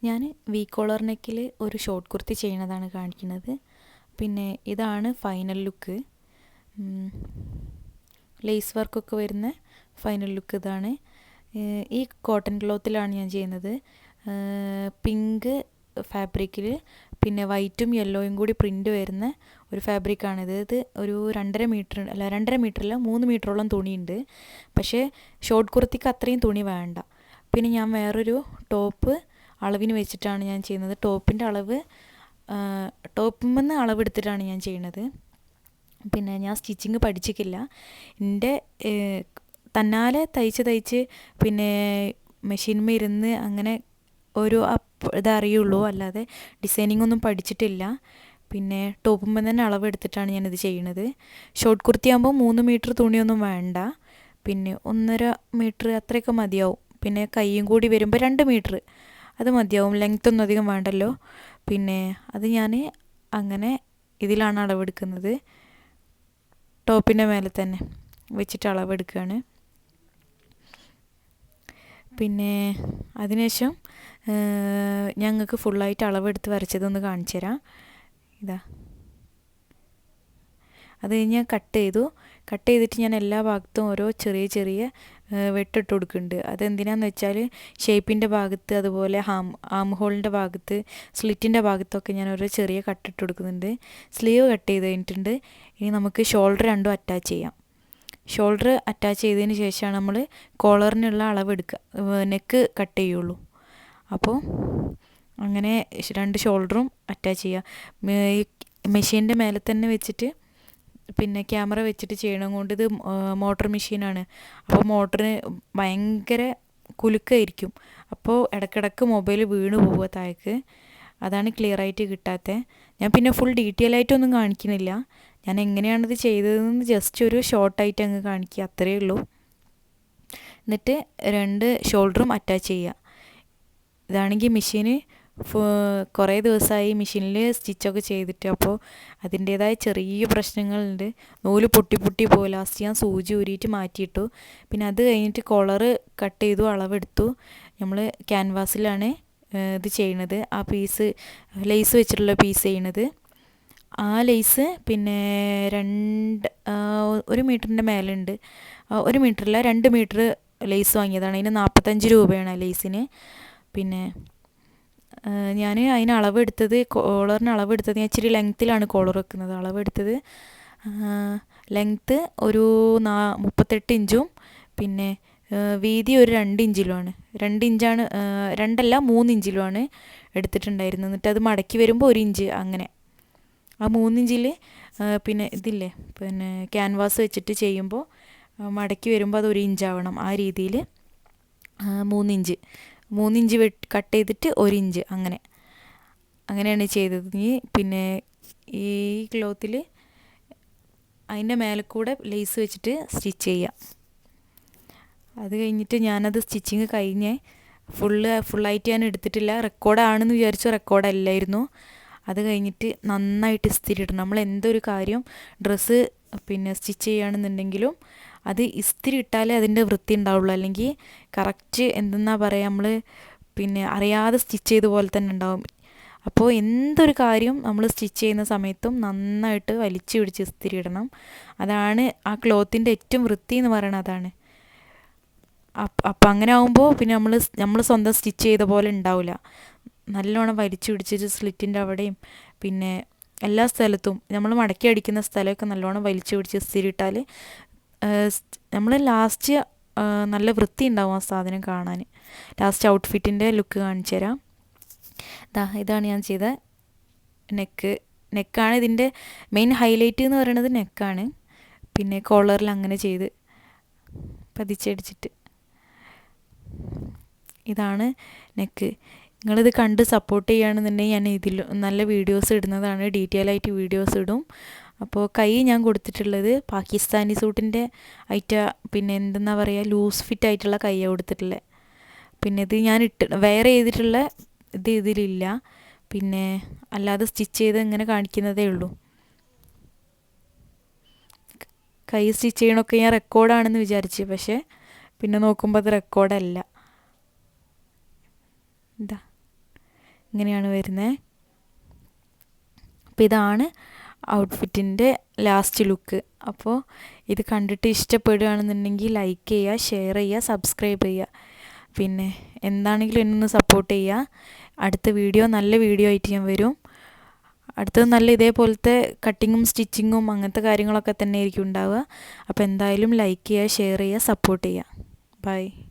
ഞാൻ V collar നെക്കിൽ ഒരു ഷോർട്ട് കുർത്തി ചെയ്യുന്നതാണ് കാണിക്കുന്നത്. പിന്നെ ഇതാണ് ഫൈനൽ ലുക്ക്. ലേസ് വർക്കൊക്കെ വരുന്ന ഫൈനൽ ലുക്ക് ഇതാണ്. ഈ കോട്ടൺ ക്ലോത്തിലാണ് ഞാൻ ചെയ്യുന്നത്. പിങ്ക് ഫാബ്രിക്കിൽ പിന്നെ വൈറ്റും യെല്ലോയും കൂടി പ്രിൻ്റ് വരുന്ന ഒരു ഫാബ്രിക്കാണിത്. ഇത് ഒരു 2.5 മീറ്ററല്ല 3 മീറ്ററോളം തുണിയുണ്ട്. പക്ഷേ ഷോർട്ട് കുർത്തിക്ക് അത്രയും തുണി വേണ്ട. പിന്നെ ഞാൻ വേറൊരു ടോപ്പ് അളവിന് വെച്ചിട്ടാണ് ഞാൻ ചെയ്യുന്നത്. ടോപ്പിൻ്റെ അളവ് ടോപ്പിൽ അളവെടുത്തിട്ടാണ് ഞാൻ ചെയ്യുന്നത്. പിന്നെ ഞാൻ സ്റ്റിച്ചിങ് പഠിച്ചിട്ടില്ല. എൻ്റെ തന്നാലെ തയ്ച്ച് പിന്നെ മെഷീൻമേ ഇരുന്ന് അങ്ങനെ ഒരു ഇതറിയുള്ളൂ, അല്ലാതെ ഡിസൈനിങ് ഒന്നും പഠിച്ചിട്ടില്ല. പിന്നെ ടോപ്പുമ്പോൾ തന്നെ അളവെടുത്തിട്ടാണ് ഞാനിത് ചെയ്യുന്നത്. ഷോർട്ട് കുർത്തി ആകുമ്പോൾ 3 മീറ്റർ തുണിയൊന്നും വേണ്ട, പിന്നെ 1.5 മീറ്റർ അത്രയൊക്കെ മതിയാവും. പിന്നെ കൈയും കൂടി വരുമ്പോൾ 2 മീറ്റർ അത് മതിയാവും. ലെങ്ത്തൊന്നും അധികം വേണ്ടല്ലോ. പിന്നെ അത് ഞാൻ അങ്ങനെ ഇതിലാണ് അളവെടുക്കുന്നത്. ടോപ്പിൻ്റെ മേലെ തന്നെ വെച്ചിട്ട് അളവെടുക്കുകയാണ്. പിന്നെ അതിനുശേഷം ഞങ്ങൾക്ക് ഫുള്ളായിട്ട് അളവെടുത്ത് വരച്ചതൊന്ന് കാണിച്ചു തരാം. ഇതാ, അത് കഴിഞ്ഞ് കട്ട് ചെയ്തിട്ട് ഞാൻ എല്ലാ ഭാഗത്തും ഓരോ ചെറിയ വെട്ടിട്ട് കൊടുക്കുന്നുണ്ട്. അതെന്തിനാന്ന് വെച്ചാൽ ഷേപ്പിൻ്റെ ഭാഗത്ത്, അതുപോലെ ആം ഹോളിൻ്റെ ഭാഗത്ത്, സ്ലിറ്റിൻ്റെ ഭാഗത്തൊക്കെ ഞാൻ ഓരോ ചെറിയ കട്ടിട്ട് കൊടുക്കുന്നുണ്ട്. സ്ലീവ് കട്ട് ചെയ്ത് കഴിഞ്ഞിട്ടുണ്ട്. ഇനി നമുക്ക് ഷോൾഡർ രണ്ടും അറ്റാച്ച് ചെയ്യാം. ഷോൾഡർ അറ്റാച്ച് ചെയ്തതിന് ശേഷമാണ് നമ്മൾ കോളറിനുള്ള അളവെടുക്കുക, നെക്ക് കട്ട് ചെയ്യുള്ളൂ. അപ്പോൾ അങ്ങനെ 2 ഷോൾഡറും അറ്റാച്ച് ചെയ്യുക. ഈ മെഷീൻ്റെ മേലെ തന്നെ വെച്ചിട്ട് പിന്നെ ക്യാമറ വെച്ചിട്ട് ചെയ്യണം കൊണ്ട് ഇത് മോട്ടർ മെഷീനാണ്. അപ്പോൾ മോട്ടറിന് ഭയങ്കര കുലുക്കായിരിക്കും. അപ്പോൾ ഇടയ്ക്കിടയ്ക്ക് മൊബൈൽ വീണ് പോവുക താഴേക്ക്. അതാണ് ക്ലിയറായിട്ട് കിട്ടാത്തത്. ഞാൻ പിന്നെ ഫുൾ ഡീറ്റെയിൽ ആയിട്ടൊന്നും കാണിക്കുന്നില്ല. ഞാൻ എങ്ങനെയാണിത് ചെയ്തതെന്ന് ജസ്റ്റ് ഒരു ഷോർട്ടായിട്ട് അങ്ങ് കാണിക്കുക, അത്രയേ ഉള്ളൂ. എന്നിട്ട് 2 ഷോൾഡറും അറ്റാച്ച് ചെയ്യുക. ഇതാണെങ്കിൽ മെഷീന് കുറേ ദിവസമായി മെഷീനിൽ സ്റ്റിച്ചൊക്കെ ചെയ്തിട്ട്, അപ്പോൾ അതിൻ്റേതായ ചെറിയ പ്രശ്നങ്ങളുണ്ട്. നൂല് പൊട്ടി പോയി. ലാസ്റ്റ് ഞാൻ സൂചി ഊരിയിട്ട് മാറ്റിയിട്ടു. പിന്നെ അത് കഴിഞ്ഞിട്ട് കോളറ് കട്ട് ചെയ്തു, അളവെടുത്തു. നമ്മൾ ക്യാൻവാസിലാണ് ഇത് ചെയ്യണത്. ആ പീസ് ലേസ് വെച്ചിട്ടുള്ള പീസ് ചെയ്യണത്. ആ ലേസ് പിന്നെ 1 മീറ്ററിൻ്റെ മേലുണ്ട്. 1 മീറ്ററല്ല 2 മീറ്റർ ലേസ് വാങ്ങിയതാണ്. അതിന് 45 രൂപയാണ് ആ ലേസിന്. പിന്നെ ഞാൻ അതിന് അളവെടുത്തത്, കോളറിന് അളവെടുത്തത്, ഞാൻ ഇച്ചിരി ലെങ്ത്തിലാണ് കോളർ വെക്കുന്നത്. അളവെടുത്തത് ലെങ്ത്ത് ഒരു 38 ഇഞ്ചും പിന്നെ വീതി ഒരു 2 ഇഞ്ചിലുമാണ്. 2 ഇഞ്ചാണ്, 3 ഇഞ്ചിലുമാണ് എടുത്തിട്ടുണ്ടായിരുന്നത്. എന്നിട്ട് അത് മടക്കി വരുമ്പോൾ 1 ഇഞ്ച് അങ്ങനെ. ആ 3 ഇഞ്ചിൽ പിന്നെ ഇതില്ലേ, പിന്നെ ക്യാൻവാസ് വെച്ചിട്ട് ചെയ്യുമ്പോൾ മടക്കി വരുമ്പോൾ അത് 1 ഇഞ്ചാവണം. ആ രീതിയിൽ 3 ഇഞ്ച് കട്ട് ചെയ്തിട്ട് 1 ഇഞ്ച് അങ്ങനെയാണ് ചെയ്തത്. പിന്നെ ഈ ക്ലോത്തിൽ അതിൻ്റെ മേലെ കൂടെ ലേസ് വെച്ചിട്ട് സ്റ്റിച്ച് ചെയ്യാം. അത് കഴിഞ്ഞിട്ട് ഞാനത് സ്റ്റിച്ചിങ് കഴിഞ്ഞ് ഫുള്ളായിട്ട് ഞാൻ എടുത്തിട്ടില്ല. റെക്കോർഡാണെന്ന് വിചാരിച്ചു, റെക്കോർഡല്ലായിരുന്നു. അത് കഴിഞ്ഞിട്ട് നന്നായിട്ട് ഇസ്തിരി ഇടണം. നമ്മൾ എന്തൊരു കാര്യം ഡ്രസ്സ് പിന്നെ സ്റ്റിച്ച് ചെയ്യുകയാണെന്നുണ്ടെങ്കിലും അത് ഇസ്തിരി ഇട്ടാലേ അതിൻ്റെ വൃത്തി ഉണ്ടാവുള്ളൂ. അല്ലെങ്കിൽ കറക്റ്റ് എന്തെന്നാ പറയുക, നമ്മൾ പിന്നെ അറിയാതെ സ്റ്റിച്ച് ചെയ്ത പോലെ തന്നെ ഉണ്ടാവും. അപ്പോൾ എന്തൊരു കാര്യം നമ്മൾ സ്റ്റിച്ച് ചെയ്യുന്ന സമയത്തും നന്നായിട്ട് വലിച്ചു പിടിച്ച് ഇസ്തിരി ഇടണം. അതാണ് ആ ക്ലോത്തിൻ്റെ ഏറ്റവും വൃത്തി എന്ന് പറയുന്നത്, അതാണ്. അപ്പം അങ്ങനെ ആകുമ്പോൾ പിന്നെ നമ്മൾ സ്വന്തം സ്റ്റിച്ച് ചെയ്ത പോലെ ഉണ്ടാവില്ല. നല്ലോണം വലിച്ചു പിടിച്ചിട്ട് സ്ലിറ്റിൻ്റെ അവിടെയും പിന്നെ എല്ലാ സ്ഥലത്തും നമ്മൾ മടക്കി അടിക്കുന്ന സ്ഥലമൊക്കെ നല്ലോണം വലിച്ചു പിടിച്ച് ഇസ്തിരി ഇട്ടാൽ നമ്മൾ ലാസ്റ്റ് നല്ല വൃത്തി ഉണ്ടാവും ആ സാധനം കാണാൻ. ലാസ്റ്റ് ഔട്ട്ഫിറ്റിൻ്റെ ലുക്ക് കാണിച്ചു തരാം. ഇതാണ് ഞാൻ ചെയ്ത നെക്കാണ് ഇതിൻ്റെ മെയിൻ ഹൈലൈറ്റ് എന്ന് പറയുന്നത്, നെക്കാണ്. പിന്നെ കോളറിൽ അങ്ങനെ ചെയ്ത് പതിച്ചടിച്ചിട്ട് ഇതാണ് നെക്ക്. നിങ്ങളിത് കണ്ട് സപ്പോർട്ട് ചെയ്യുകയാണെന്നുണ്ടെങ്കിൽ ഞാൻ ഇതിൽ നല്ല വീഡിയോസ് ഇടുന്നതാണ്, ഡീറ്റെയിൽ ആയിട്ട് വീഡിയോസ് ഇടും. അപ്പോൾ കൈ ഞാൻ കൊടുത്തിട്ടുള്ളത് പാകിസ്ഥാനി സൂട്ടിൻ്റെ പിന്നെ എന്തെന്നാ പറയുക, ലൂസ് ഫിറ്റ് ആയിട്ടുള്ള കൈയാണ് കൊടുത്തിട്ടുള്ളത്. പിന്നെ ഇത് ഞാൻ വെയർ ചെയ്തിട്ടുള്ള ഇതിലില്ല. പിന്നെ അല്ലാതെ സ്റ്റിച്ച് ചെയ്ത് ഇങ്ങനെ കാണിക്കുന്നതേ ഉള്ളൂ. കൈ സ്റ്റിച്ച് ചെയ്യണമൊക്കെ ഞാൻ റെക്കോർഡാണെന്ന് വിചാരിച്ചു, പക്ഷേ പിന്നെ നോക്കുമ്പോൾ അത് റെക്കോർഡല്ല. ഇങ്ങനെയാണ് വരുന്നത്. അപ്പോൾ ഇതാണ് ഔട്ട്ഫിറ്റിൻ്റെ ലാസ്റ്റ് ലുക്ക്. അപ്പോൾ ഇത് കണ്ടിട്ട് ഇഷ്ടപ്പെടുകയാണെന്നുണ്ടെങ്കിൽ ലൈക്ക് ചെയ്യുക, ഷെയർ ചെയ്യുക, സബ്സ്ക്രൈബ് ചെയ്യുക. പിന്നെ എന്താണെങ്കിലും എന്നൊന്ന് സപ്പോർട്ട് ചെയ്യുക. അടുത്ത വീഡിയോ നല്ല വീഡിയോ ആയിട്ട് ഞാൻ വരും. അടുത്തത് നല്ല ഇതേപോലത്തെ കട്ടിങ്ങും സ്റ്റിച്ചിങ്ങും അങ്ങനത്തെ കാര്യങ്ങളൊക്കെ തന്നെ ആയിരിക്കും ഉണ്ടാവുക. അപ്പോൾ എന്തായാലും ലൈക്ക് ചെയ്യുക, ഷെയർ ചെയ്യുക, സപ്പോർട്ട് ചെയ്യുക. ബൈ.